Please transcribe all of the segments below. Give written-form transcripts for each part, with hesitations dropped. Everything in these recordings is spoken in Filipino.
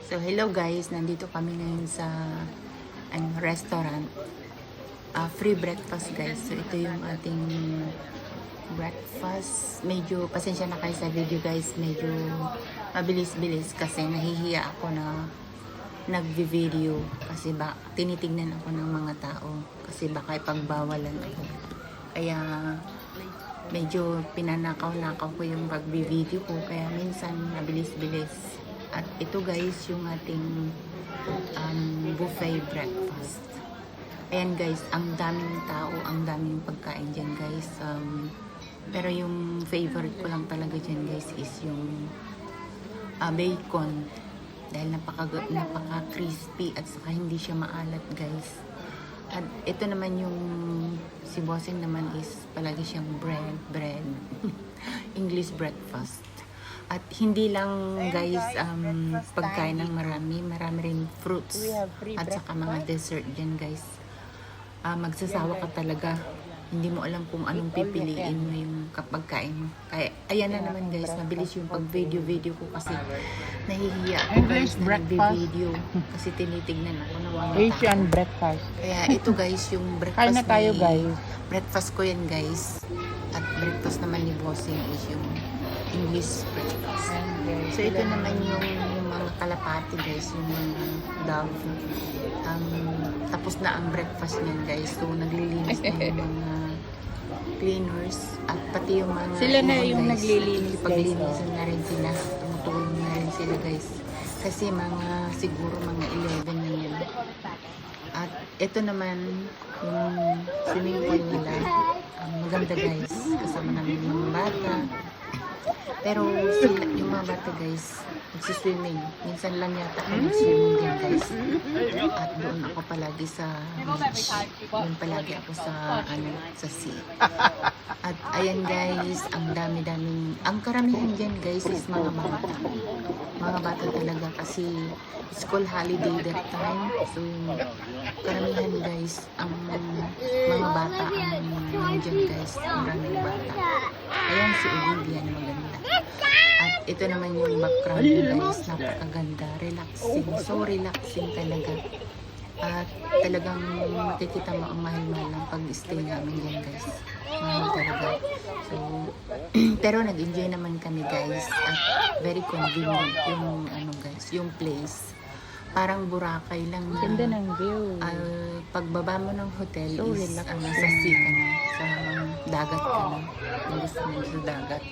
So hello guys, nandito kami ngayon sa restaurant. Free breakfast guys. So ito yung ating breakfast. Medyo pasensya na kayo sa video guys. Medyo mabilis-bilis kasi nahihiya ako na nagvi-video kasi tinitignan ako ng mga tao kasi baka ipagbawalan ako. Kaya medyo pinanakaw-nakaw ko yung pagbi-video ko kaya minsan mabilis-bilis. At ito guys yung ating buffet breakfast. Ayan guys, ang daming tao, ang daming pagkain dyan guys. Pero yung favorite ko lang talaga dyan guys is yung bacon. Dahil napaka-crispy at saka hindi siya maalat guys. At ito naman yung si Bossing naman is palagi siyang bread. English breakfast. At hindi lang guys pagkain ng marami rin fruits at saka mga dessert dyan guys. Magsasawa ka talaga. Hindi mo alam kung anong pipiliin mo yung pagkain mo. Kaya ayan na naman guys, mabilis yung pag-video ko kasi nahihiya ako guys na nag-video kasi tinitignan ako ng mga Asian breakfast. Kaya ito guys yung breakfast. Kain na tayo guys. Breakfast ko yan guys. At breakfast naman ni Bossing is yung English breakfast. So ito naman yung mga kalapati guys, yung mga dog. Tapos na ang breakfast niyan guys. So naglilinis na yung mga cleaners at pati yung mga Sila na ibon, yung guys. naglilinis, Paglinisan na rin sila. Tumutulong na rin sila guys. Kasi siguro mga 11 na yan. At ito naman yung swimming pool nila. Maganda guys. Kasama namin yung mga bata. Pero yung mga bata guys, nagsiswimming. Minsan lang yata ako nagsiswimming din guys. At doon ako palagi sa beach. Doon palagi ako sa sea. At ayan guys, ang dami-daming, ang karamihan dyan guys is mga bata. Mga bata talaga kasi school holiday that time. So yung karamihan guys, ang mga bata ang dyan guys, maraming bata. Ayan si Olivia na maganda. At ito naman yung background guys, napakaganda, relaxing, so relaxing talaga. At talagang makikita mo ang mahal-mahal ng pag-stay namin dyan guys. Mahal talaga. So, pero nag-enjoy naman kami guys at very convenient yung guys, yung place. Parang Boracay lang na. Ganda ng view. Pagbaba mo ng hotel So is relaxing. sa sea ka na, sa dagat ka na. Ang gusto mo sa dagat.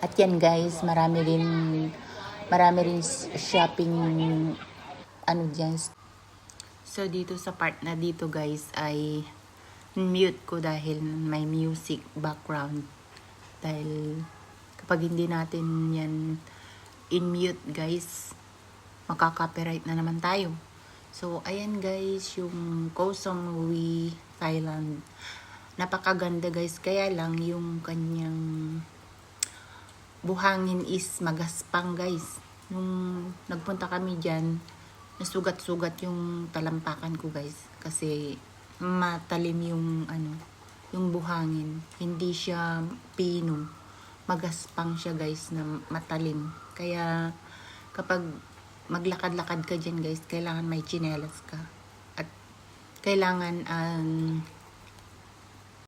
At yan guys, marami rin shopping dyan. So dito sa part na dito guys ay mute ko dahil may music background. Dahil kapag hindi natin yan in mute guys, makaka-copyright na naman tayo. So ayan guys, yung Koh Samui, Thailand. Napakaganda guys, kaya lang yung kanyang buhangin is magaspang guys. Nung nagpunta kami dyan, nasugat-sugat yung talampakan ko guys. Kasi matalim yung buhangin. Hindi siya pino. Magaspang siya guys na matalim. Kaya kapag maglakad-lakad ka dyan guys, kailangan may tsinelas ka. At kailangan